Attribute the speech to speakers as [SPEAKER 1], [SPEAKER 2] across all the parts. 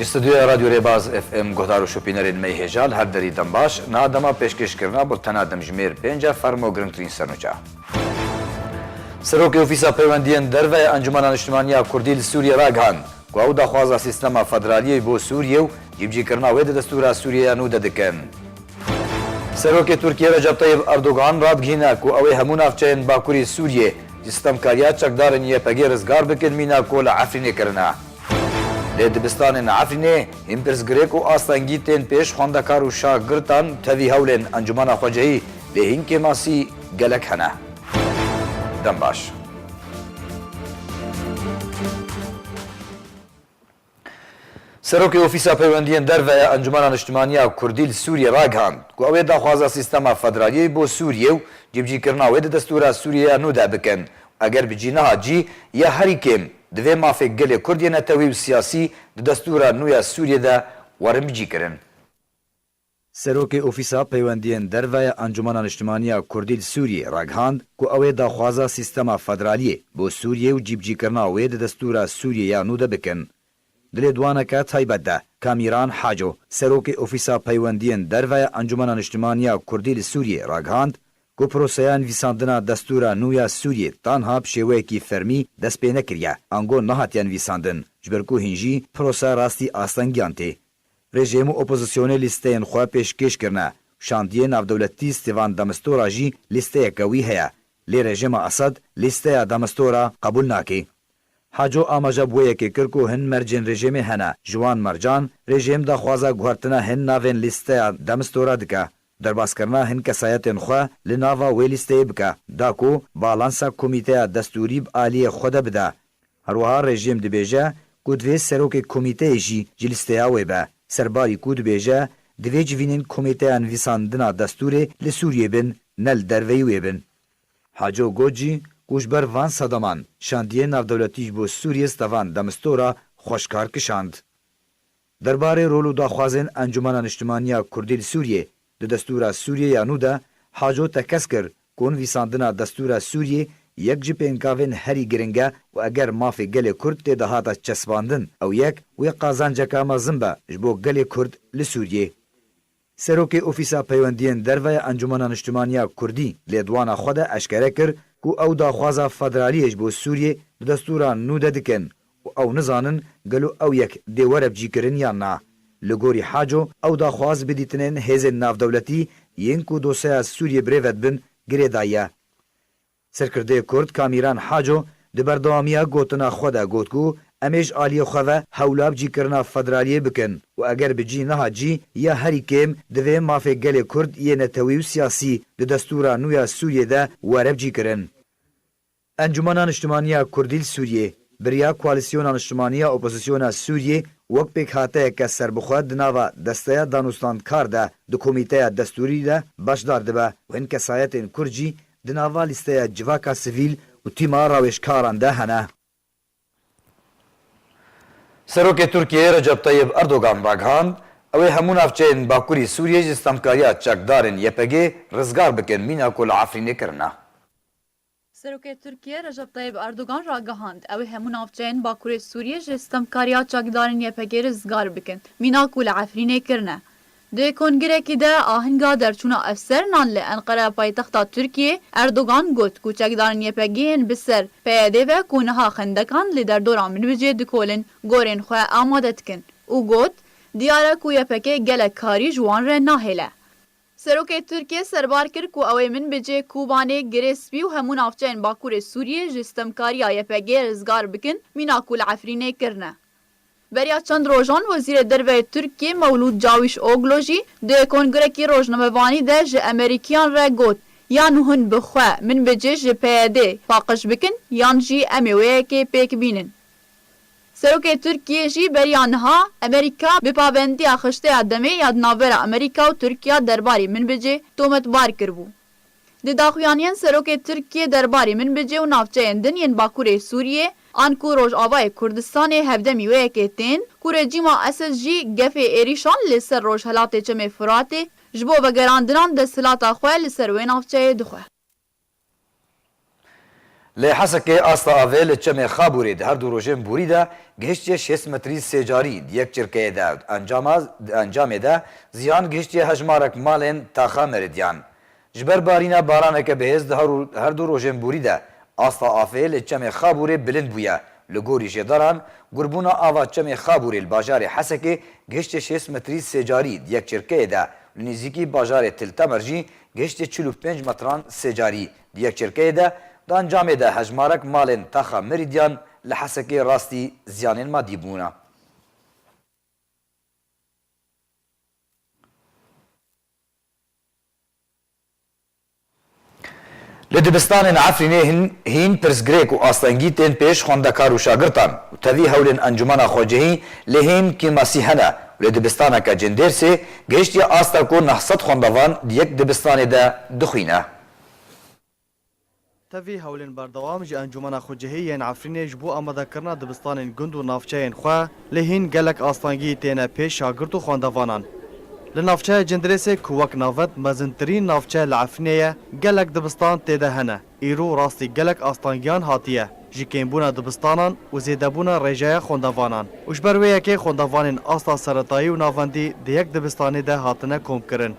[SPEAKER 1] استودیو رادیو ریباز اف ام گهدار و شوپینرین می هجال هر دری دنباش نادما پیشکش کرنا بلتنا دمجمیر پنجا فرمو گرنگترین سرنوچا سروک اوفیسا پیوندین دروه انجمن اجتماعی کردی سوریه راگهان کو او دخوازا سیستما فدرالی بو سوریه و جیبجی کرنا وید دستور سوریه نو ددکن سروک ترکیه رجب طیب اردوغان رادگهینا کو او همون افچین باکوری سوریه جستم کاریا چکدارن یه پگی رزگار بکن مینا کول عفرینه کرنا لدبستان عفرینه هم پرسگریک و آستانگی تین پیش خواندکار و شاگردان تاوی هولن انجمن خواجهی لهین که ماسی گلک هنه دنباش سروک اوفیسا پیوندین دروه انجمن اجتماعی کردی سوریه راگهاند کو اوی دخوازا سیستما فدرالی بو سوریه و جیبجی کرنا وید دستور سوریه نو ده بکن اگر بجی نها جی یا هری کم دوی مافی گل کردی نتوی و سیاسی دستور نویا سوریه ده ورم بجی کرن سروک اوفیسا پیوندین دروه انجمن اجتماعی کردی سوریه راگهاند کو اوی دخوازا سیستما فدرالی بو سوریه و جیبجی کرنا وید دستور سوریه نو ده بکن دل دوانکه تایبت ده کامیران حاجو سروک اوفیسا پیوندین دروه انجمن اجتماعی کردی سوریه راگهاند کو پروسیان ویساندنا دستور نویا سوریه تنها بشوه کی فرمی دست پی نکریه انگو نهاتیان ویساندن جبرکو هنجی پروسا راستی آستانگیان تی رژیم اپوزیسیون لیستین خواه پیشکش کرنه شاندیه نافدولتی ستیوان دمستورا جی لیسته کوی هیا لی رژیم اسد لیسته دمستورا قبول ناکی حاجو آماجا بویه که کرکو هن مرجن رژیم هنه جوان مرجان رژیم دا خوازا گوهرتنا هن ناوین لیسته دمستورا دکه درباس کرنا هن کسایتن خو لناوا ویلیسته بکه داکو بالانسا کمیته دستوری عالی خود بده هروها رژیم دبیجه کودوی سروک کمیته جی جلیسته اوی به سرباری کود بیجه دوی جوینین کمیته انویساندنا دستوری لسوریه بن نل درویوی بن حاجو گوجی کوشبر وان صدامان شاندیه نافدولتی بو سوریه ستوان دمستورا خوشکار کشاند درباره رولو داخوازن انجمن اجتماعی کردی سوریه د دستور سوریه یانو ده حاجو تکس کر کون ویساندنا دستور سوریه یک جی پینکاوین هری گرنگه و اگر مافی گل کرد تی دهاتا چسباندن او یک وی قازانجکا مزنبه جبو گل کرد لسوریه سروک اوفیسا پیوندین دروه انجمن اجتماعی کردی لیدوانا خود اشکره کر کو او داخوازا فدرالیش بو سوریه د دستور نو ده دکن او نزانن گلو او یک دیوره بجی کرن یا نه لگوری حاجو او دا خواز بدیتنین هیز ناف دولتی ینکو دوسیا سوریه بریوت بن گریدایه. سرکرده کرد کامیران حاجو دبردوامیا گوتنا خودا گوتکو امیج آلی خواه هولاب جی کرنا فدرالیه بکن و اگر بجی نها جی یا هری کم دوی مافی گل کرد یه نتویو سیاسی ده دستورا نویا سوریه ده وارب جی کرن. انجمنان اجتماعی کردیل سوریه بریا کوالیسیون اجتماعی اپوزیسیون سوریه وقت پیک هاته که سربخواد دناوا دسته دانوستان کار ده دو کمیته دستوری ده باش دارده به و این کسایت این کرجی دناوا لیسته جواکا سویل و تیما راوشکاران ده هنه. سروک ترکیه رجب طیب اردوغان راگهاند اوی همون افچین باکوری سوریه جستمکاریا چکدارن یپگه رزگار بکن مینا کل عفرینه کرنه.
[SPEAKER 2] سروک ترکیه رجب طیب اردوغان راگهاند اوی همون افچین باکوری سوریه جستمکاریا چکدارن یپگه رزگار بکن مینا کل عفرینه کرنه. ده کنگره که ده آهنگا درچونا افسر نان لی انقره پایتختا ترکیه اردوغان گوت کوچک دارن یپگین بسر پیاده و کونها خندکان لی در دوران من بجه دکولن گورین خواه آمادت کن او گوت دیاره کو یپگه گلک کاری جوان ره ناهله. سروک ترکیه سربار کر کو اوی من بجه کوبانه گریسپی و همون افچین باکور سوریه جستمکاری یپگه رزگار بکن مینا کول عفرینه کرنه. بریا چند روزان وزیر دروه ترکیه مولود جاویش اوگلوژی ده کنگره کی روزنامه‌وانی ده ج امریکیان را گوت یا نهن بخوا من بجه ج پیاده پاقش بکن یان جی امیوه که پیک بینن. سروک ترکیه جی بریا نها امریکا بپاوندی آخشته آدمه یاد ناور امریکا و ترکیه درباری من بجه تومت بار کربو. ده داخویانیان سروک ترکیه درباری من بجه و نافچه اندن ین باکور سوریه آن کو روز آوای کردستان هفدمی و اکتین کو رژیما اسد جی گفه ایریشان لسر روز حالات چم فراته جبو و گراندنان دستلات خواه لسر وین افچه دخواه.
[SPEAKER 1] لی حسکه آستا آوه لچم خابوری ده هر دو روژن بوری ده گهشتی 6 متری سیجاری یک چرکه ده انجام ده زیان گهشتی هجمارک مالین تاخا مردیان. جبر بارینا بارانه که بهز ده هر دو روژن بوری ده آستا آوه لچم خابوری بلند بویا. لگوری جداران گربونا آوا چم خابوری الباجار حسکه گهشت 6 متری سیجاری یک چرکه ده لنزیکی باجار تلتمرجی گهشت 45 متران سیجاری یک چرکه ده دا انجام ده هجمارک مالن تاخا مریدیان لحسکه راستی زیانین مادی بونا. لدبستان عفرینه هین پرسگریک و آستانگی تین پیش خواندکار و شاگردان و تاوی هولن انجمن خواجهی لهین که مسیحنه و لدبستان که جندرسه گشتی آستا کو 900 خواندوان یک دبستان ده دخوینه.
[SPEAKER 3] تاوی هولن بردوام جی انجمن خواجهی ین عفرینه جبو آماده کرنا دبستان گند و نافچه ین خواه لهین گلک آستانگی تین پیش شاگرد و خواندوانان. لنافچه جندرسه کوک نافت مزنترین نافچه لعفنیه گلک دبستان تیده هنه ایرو راستی گلک آستانگیان هاتیه جیکین بونا دبستانان و زیده بونا رجای خوندوانان وشبرویه که خوندوانین آستا سرطایی و نافندی دیک دبستانی ده هاتنه کم کرن.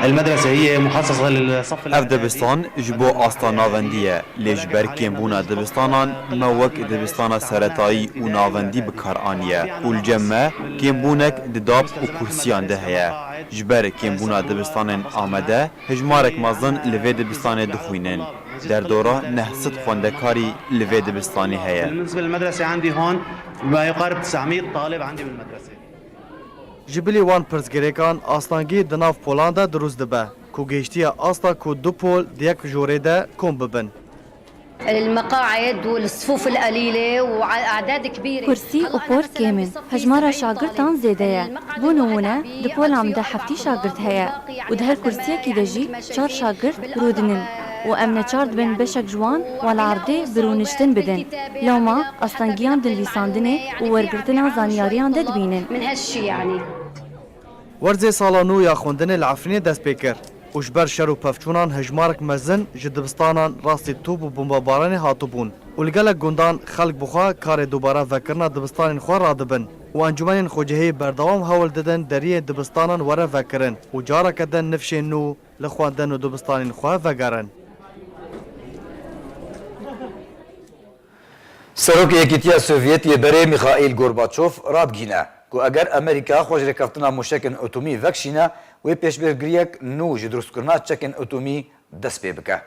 [SPEAKER 4] المدرسة هي مخصصة للصف
[SPEAKER 5] اف دبستان جبو آستا ناوندیه لیجبر کم بونا دبستانان موک دبستان سرطایی و ناوندی بکار آنیه و الجمع کم بونک دداب و کرسیان ده هیا جبر کم بونا دبستان آمده هجمارک مازن لوی دبستان دخوینن در دوره 900 خوندکاری لوی دبستانی هیا.
[SPEAKER 4] بالنسبة للمدرسة عندي هون ما يقارب 900 طالب عندي بالمدرسة.
[SPEAKER 3] جبلی وان پرسگریکان آستانگی دناف پولاندا دروز دبه کو گشتی آستا کو دو پول دیک جوره ده کم ببن.
[SPEAKER 6] المقاعد والصفوف القليلة وأعداد كبيرة.
[SPEAKER 7] كرسي وبور كامل هجمارة شاگردان زيدايا بو نمونة دبول عم ده حفتي شاگرد هيا وده هالكرسية كي دجي 4 شاگرد برودنن وأمنا 4 بن بشك جوان والعرضي برونشتن بدن لوما أستنجيان دن ليساندنه وورگرتنا زانياريان دد بينن
[SPEAKER 6] من هالشي يعني.
[SPEAKER 3] ورزه سالانو یا خوندن العفرینه دست پیکر. وشبر شر و پفچونان هجمارک مزن جدبستانان راستی توپ و بمباران هاتو بون. ولگلک گندان خلق بخوا کار دوباره وکرنا دبستان خواه را دبن. و انجمن خوجهی بردوام هول ددن دریه دبستانان وره وکرن و جارا کدن نفشین نو لخواندن و دبستان خواه وگرن.
[SPEAKER 1] سروک یکیتیا سوویتی بره میخائیل گورباچوف رادگینه که اگر امریکا خوش رکفتنا موشکن اتومی وکشینه و پیشبرگریک نو جدرست کرنا چکن اتومی دست پی بکه.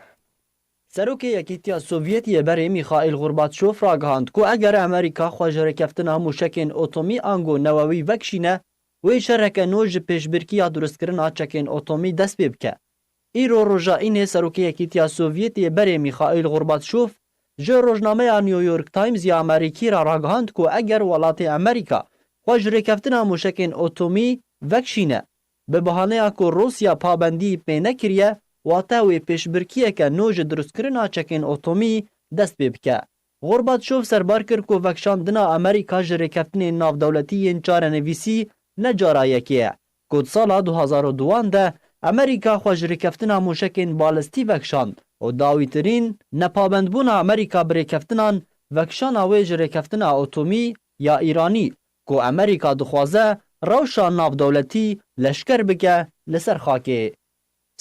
[SPEAKER 8] سروک یکیتیا سوویتی بره میخائیل گورباچوف راگهاند که اگر امریکا خوش رکفتنا موشکن اتومی آنگو نووی وکشینه و شرک نو ج پیشبرگیا درست کرنا چکن اتومی دست پی بکه. ایرو روژا اینه سروک یکیتیا سوویتی بره میخائیل گورباچوف جه روزنامه نیویورک تایمز یا امریکی را راگهاند که اگر ولات امریکا خوش رکفتنا موشکن اتومی وکشینه به بهانه که روسیا پابندی پی نکریه و تاوی پیشبرکیه که نوج درست کرنا چکن اتومی دست ببکه. غورباچوف سربار کرد که وکشاندنا امریکا جه رکفتن ناف دولتی انچار نویسی نجارا یکیه. که سال 2002 ده امریکا خوش رکفتنا موشکن بالستی وکشاند و داویترین نپابندبون امریکا برکفتنان وکشان آویج رکفتنا اتومی یا ایرانی که امریکا دخوازه روشا ناف دولتی لشکر بکه لسر خاکه.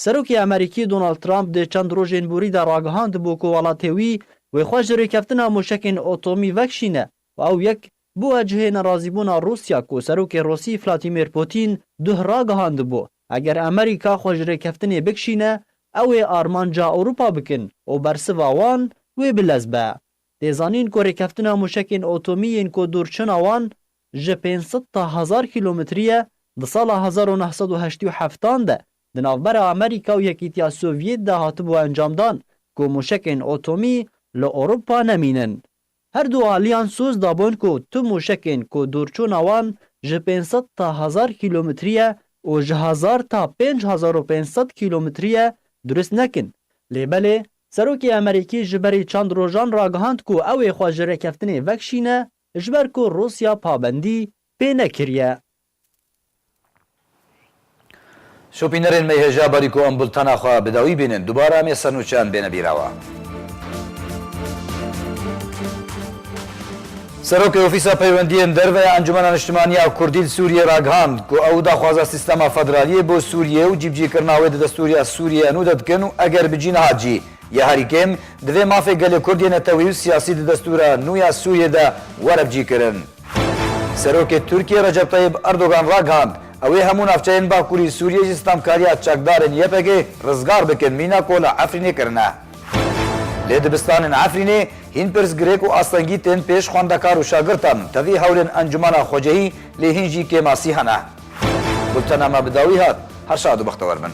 [SPEAKER 8] سروکی امریکی دونالد ترامپ ده چند روژین بوری در راگهاند بو که ولاتوی و خوش رکفتنا موشکن اتومی وکشینه و او یک بو اجهه نرازیبون روسیا که سروک روسی ولادیمیر پوتین ده راگهاند بو اگر امریکا خوش رکفتنی بکشینه او آرمانجا اروپا بکن و برسوا وان و بلزبه. دیزانین که رکفتنا موشکن اتومی که دورچن وان جه 500 تا 1000 کیلومتریه ده سال 1987 ده دنافبر امریکا و یکیتیا سوویت ده هاتبو انجام دان که موشکن اتومی لأوروپا نمینن. هر دو آلیان سوز دابون که تو موشکن که دورچون وان جه 500 تا 1000 کیلومتریه و جه 1000 تا 5500 کیلومتریه درست نکن. لیبله سروکی امریکی جبری چند روزان راگهاند که اوی خواج رکفتنی وکشینه جبر که روسیا پابندی پی نکریه.
[SPEAKER 1] شوپینرین میهجا باری که ام بلتنا خواه بداوی بینن دوباره می سنوچان بین بیراوه. سەرۆکی ئۆفیسا پەیوەندیên derveya Encumena Niştimaniya Kurdî li Sûriyê ragihand ku ew daxwaza sîstema federaliyê bo Sûriyê û cîbcîkirina wê di destûriya Sûriyê nû de dikin û eger bi cîniha cî ya herîkêm divê mafê gelê Kurdî netewî û siyasî di destûra nû ya Sûriyê de were bicîkirin. Serokê Tirkiye Recep Tayyip Erdogan ragihand ew ê hemû navçeyên Bakurî Sûriyê jî stemkariya çekdarên YPG rizgar bikin mîna ku li Efrînê kirine. Lê dibistanên Efrînê hîn pirsgirêk û astengî tên pêş xwendekar û şagirtan tevî hewlên Encumena Xwecehî lê hîn jî kêmasî hene. Bultena me bi dawî hat her şad û bextewar bin.